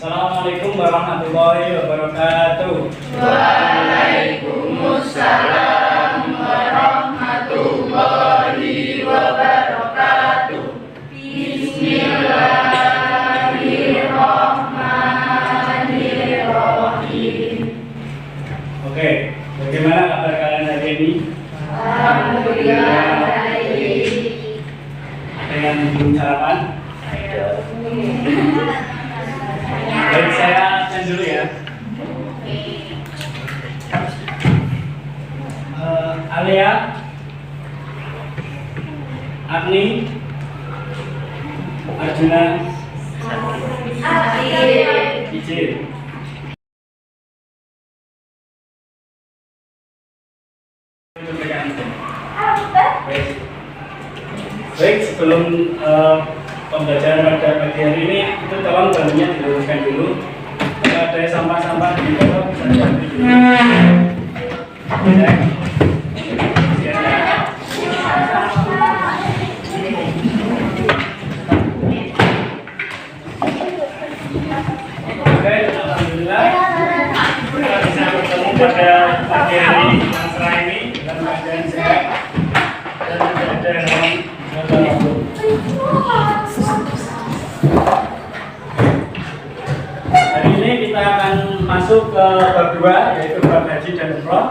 Assalamualaikum warahmatullahi wabarakatuh. Waalaikumsalam warahmatullahi wabarakatuh. Bismillahirrahmanirrahim. Oke, bagaimana kabar kalian hari ini? Alhamdulillah baik. Ada yang belum sarapan? Baik, saya absen dulu ya. Alia, Agni, Arjuna, Ijin. Baik, sebelum pembelajaran pada pagi hari ini, itu tolong bangunnya diluruskan dulu. Kalau ada sampah-sampah di bawah, bisa diambil dulu. Cek. Oke, alhamdulillah kita bisa bertemu pada pagi hari yang cerah ini dalam keadaan sehat dan tidak ada halangan dalam waktu. Hari ini kita akan masuk ke bab 2, yaitu bab haji dan umroh.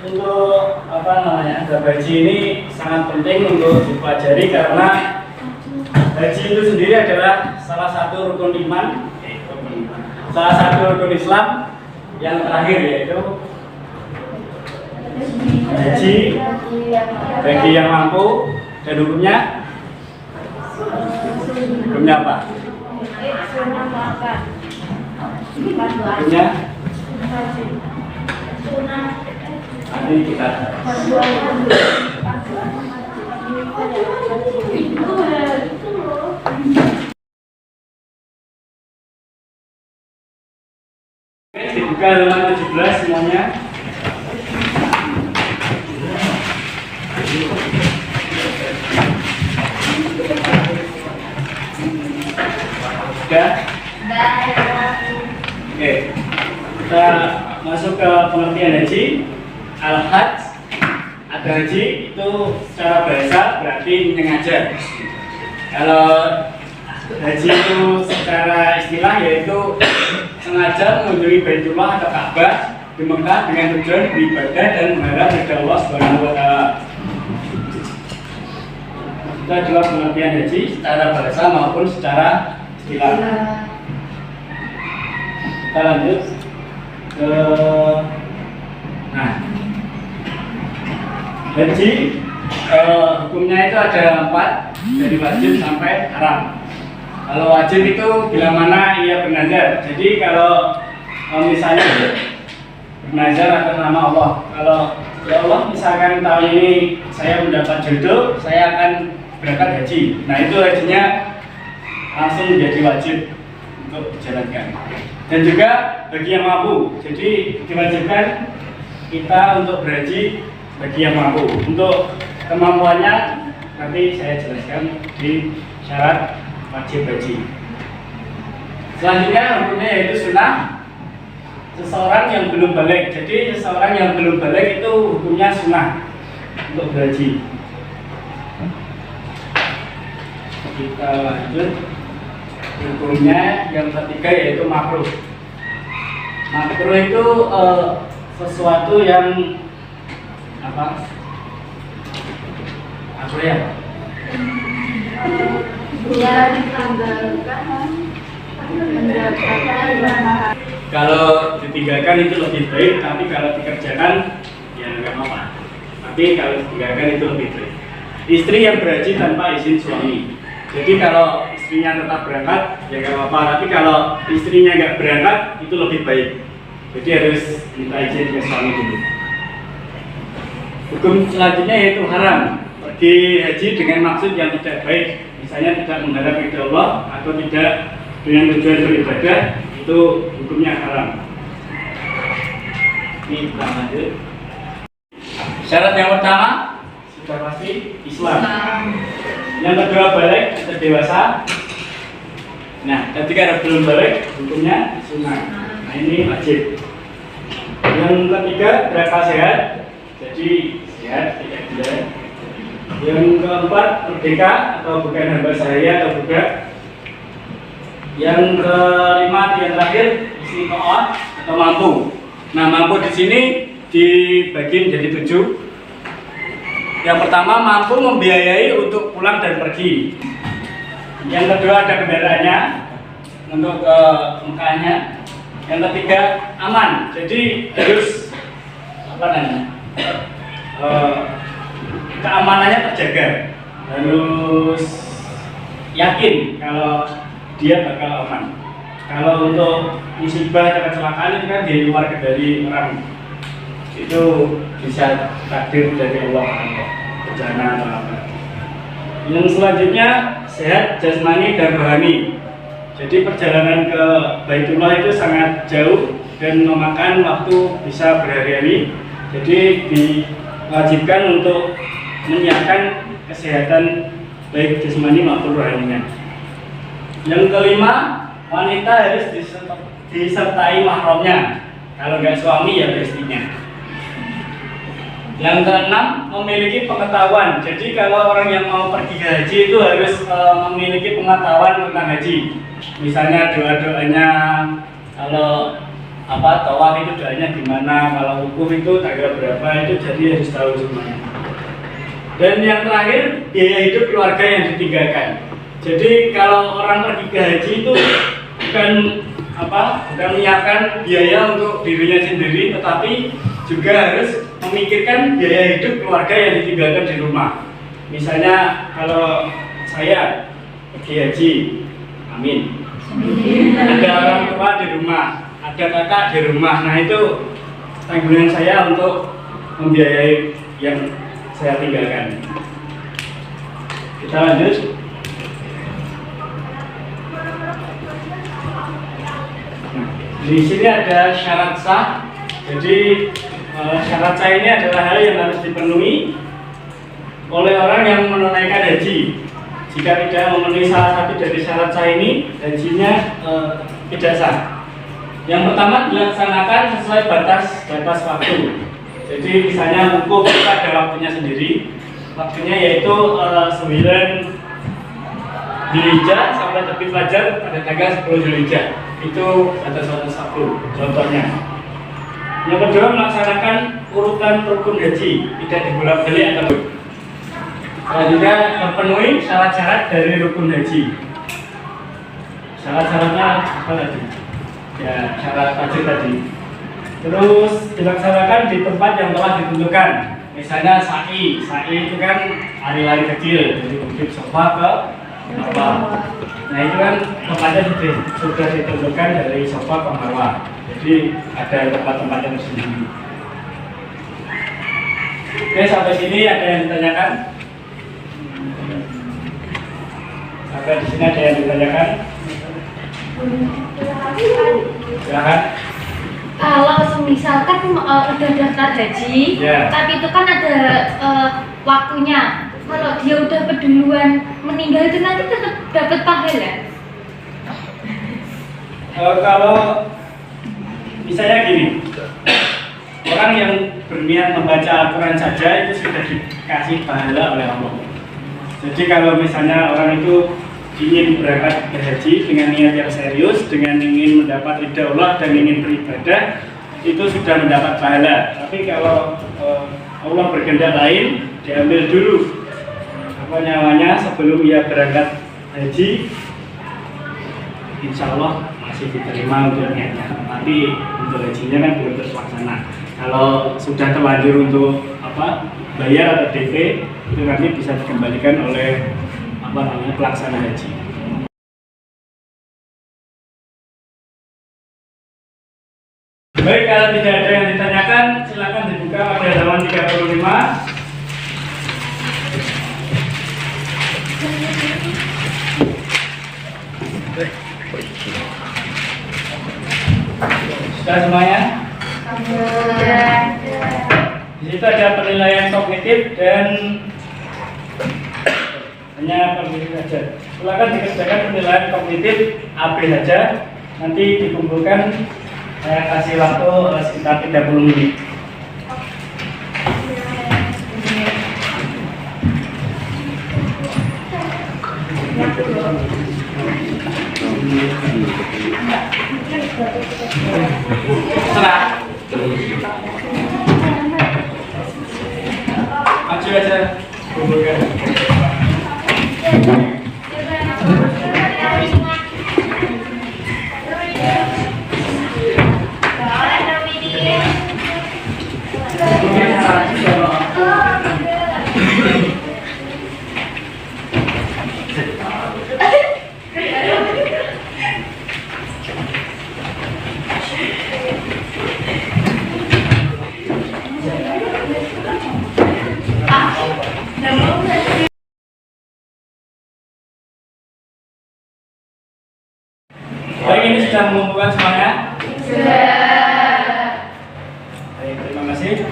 Untuk bab haji ini sangat penting untuk dipelajari karena haji itu sendiri adalah salah satu rukun iman, salah satu rukun Islam yang terakhir, yaitu haji bagi yang mampu. Dan hukumnya apa? Hukumnya nanti kita dibuka halaman 17 semuanya. Sudah? Oke, kita masuk ke pengertian haji. Al-Hajj, ada haji itu secara bahasa berarti menyengaja. Kalau haji itu secara istilah yaitu sengaja mengunjungi Baitullah atau Ka'bah di Mekah dengan tujuan beribadah dan mengharap ridha Allah Subhanahu wa Ta'ala. Itu adalah pengertian haji secara bahasa maupun secara istilah. Kita lanjut ke haji. Hukumnya itu ada 4, dari wajib sampai haram. Kalau wajib itu bila mana ia bernazar. Jadi kalau misalnya bernazar atas nama Allah, kalau ya Allah misalkan tahun ini saya mendapat jodoh, saya akan berangkat haji. Nah itu hajinya langsung menjadi wajib untuk dijalankan. Dan juga bagi yang mampu, jadi diwajibkan kita untuk berhaji bagi yang mampu. Untuk kemampuannya nanti saya jelaskan di syarat wajib haji. Selanjutnya hukumnya yaitu sunnah. Seseorang yang belum balik, jadi seseorang yang belum balik itu hukumnya sunnah untuk berhaji. Kita lanjut. Hukumnya yang ketiga yaitu makruh. Makruh itu sesuatu yang apa ya? Kalau ditinggalkan itu lebih baik, tapi kalau dikerjakan ya nggak apa-apa. Tapi kalau ditinggalkan itu lebih baik. Istri yang berhaji tanpa izin suami. Jadi kalau istrinya tetap berangkat ya nggak apa-apa. Tapi kalau istrinya nggak berangkat itu lebih baik. Jadi harus minta izin ke suami dulu. Hukum selanjutnya yaitu haram. Pergi haji dengan maksud yang tidak baik, misalnya tidak menghadap ridha Allah atau tidak dengan tujuan beribadah, itu hukumnya haram. Ini kita lanjut. Syarat yang pertama sudah pasti Islam. Yang kedua balik atau dewasa. Nah, ketika belum balik, hukumnya sunat. Nah, ini wajib. Yang ketiga, berakal sehat. Jadi sehat, tidak gila. Yang keempat, merdeka atau bukan hamba sahaya atau budak. Yang kelima, yang terakhir, istiqomah atau mampu. Nah, mampu di sini dibagi menjadi 7. Yang pertama, mampu membiayai untuk pulang dan pergi. Yang kedua, ada kendaraannya untuk ke Mekahnya. Yang ketiga, aman. Jadi harus apa namanya? Keamanannya terjaga. Harus yakin kalau dia bakal aman. Kalau untuk musibah atau kecelakaan itu kan di luar dari orang, itu bisa takdir dari Allah, bencana atau apa. Yang selanjutnya, sehat jasmani dan rohani. Jadi perjalanan ke Baitullah itu sangat jauh dan memakan waktu bisa berhari-hari. Jadi diwajibkan untuk menyiapkan kesehatan baik jasmani maupun rohaninya. Yang kelima, wanita harus disertai mahramnya. Kalau nggak suami ya istrinya. Yang keenam, memiliki pengetahuan. Jadi kalau orang yang mau pergi haji itu harus memiliki pengetahuan tentang haji. Misalnya doa-doanya, kalau tawaf itu doanya gimana, kalau wukuf itu tanggal berapa, itu jadi harus tahu semuanya. Dan yang terakhir, biaya hidup keluarga yang ditinggalkan. Jadi kalau orang pergi ke haji itu bukan menyiapkan biaya untuk dirinya sendiri, tetapi juga harus memikirkan biaya hidup keluarga yang ditinggalkan di rumah. Misalnya kalau saya pergi haji, amin. Ada orang tua di rumah, ada kakak di rumah. Nah, itu tanggungan saya untuk membiayai yang saya tinggalkan. Kita lanjut. Di sini ada syarat sah. Jadi syarat sah ini adalah hal yang harus dipenuhi oleh orang yang menunaikan haji. Jika tidak memenuhi salah satu dari syarat sah ini, hajinya tidak sah. Yang pertama, dilaksanakan sesuai batas waktu. Jadi misalnya wukuf itu ada waktunya sendiri. Waktunya yaitu 9 Dzulhijjah sampai terbit fajar pada tanggal 10 Dzulhijjah. Itu batas waktu. Contohnya. Yang kedua, melaksanakan urutan rukun haji, tidak dibolak-balik atau juga memenuhi syarat-syarat dari rukun haji. Syarat-syaratnya apa tadi? Ya, syarat wajib tadi. Terus dilaksanakan di tempat yang telah ditentukan. Misalnya sa'i itu kan lari-lari kecil, dari bukit Sofa ke Marwah. Nah, itu kan tempatnya sudah ditentukan dari Sofa ke Marwah. Jadi ada tempat-tempat yang tersendiri. Oke, sampai sini ada yang ditanyakan? Sampai di sini ada yang ditanyakan? Silakan. Kalau misalkan udah daftar haji, tapi itu kan ada waktunya. Kalau dia udah keduluan meninggal itu nanti tetap dapat pahala. Kalau misalnya gini, orang yang berniat membaca Al-Quran saja itu sudah dikasih pahala oleh Allah. Jadi kalau misalnya orang itu ingin berangkat ke haji dengan niat yang serius, dengan ingin mendapat ridha Allah dan ingin beribadah, itu sudah mendapat pahala. Tapi kalau Allah berkehendak lain, diambil dulu nyawanya sebelum ia berangkat haji, insya Allah masih diterima untuk niatnya. Tapi untuk hajinya kan belum terlaksana. Kalau sudah terlanjur untuk bayar atau DP, itu nanti bisa dikembalikan oleh pelaksana haji. Baik, kalau tidak ada yang ditanyakan, silakan dibuka pada halaman 35. Sudah semuanya? Di situ ada penilaian kognitif dan hanya kognitif saja. Silakan dikerjakan penilaian kognitif AB saja. Nanti dikumpulkan, saya kasih waktu sekitar 30 menit. Serah. Maju aja, kumpulkan. Baik, ini sudah mengumpulkan semuanya? Sudah. Baik, terima kasih.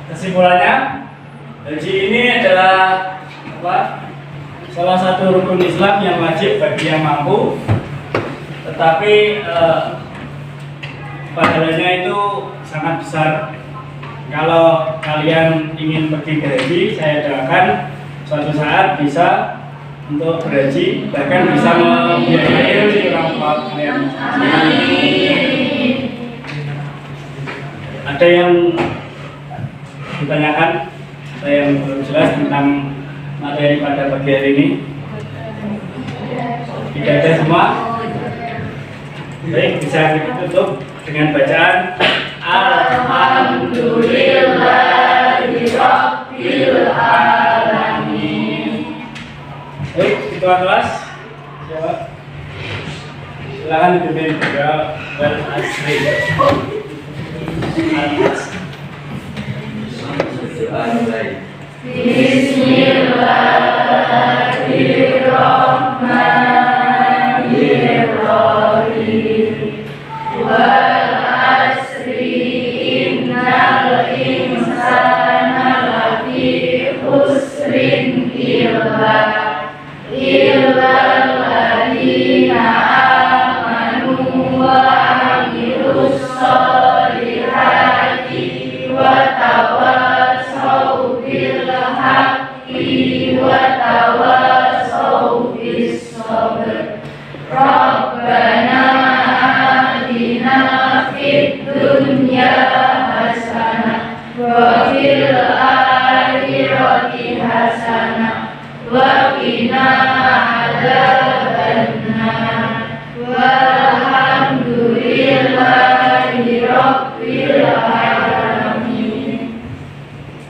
Kesimpulannya, haji ini adalah apa? Salah satu rukun Islam yang wajib bagi yang mampu, tetapi pahalanya itu sangat besar. Kalau kalian ingin pergi ke haji, saya doakan suatu saat bisa untuk berhaji, bahkan bisa membiayai orang tua kalian. Ada yang ditanyakan, saya yang belum jelas tentang materi pada pagi hari ini? Tidak ada semua? Baik, bisa kita tutup dengan bacaan Alhamdulillahirabbil alamin. Baik, ketua kelas jawab. Silakan dipimpin juga Bal Asri. Bismillahirrahmanirrahim. Wal asri innal insana lafi khusrin illa alladziina amanu wa 'amilus sholihati wa tawassaw bil haqqi wa tawassaw bis sabr. Rabbana atina fid dunya hasanah wa fil akhirati hasanah wa qina adzabannar. Walhamdulillahi rabbil alamin.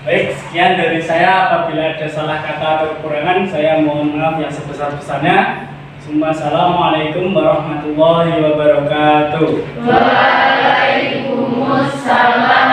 Baik, sekian dari saya. Apabila ada salah kata atau kekurangan, saya mohon maaf yang sebesar-besarnya. Assalamualaikum warahmatullahi wabarakatuh. Waalaikumsalam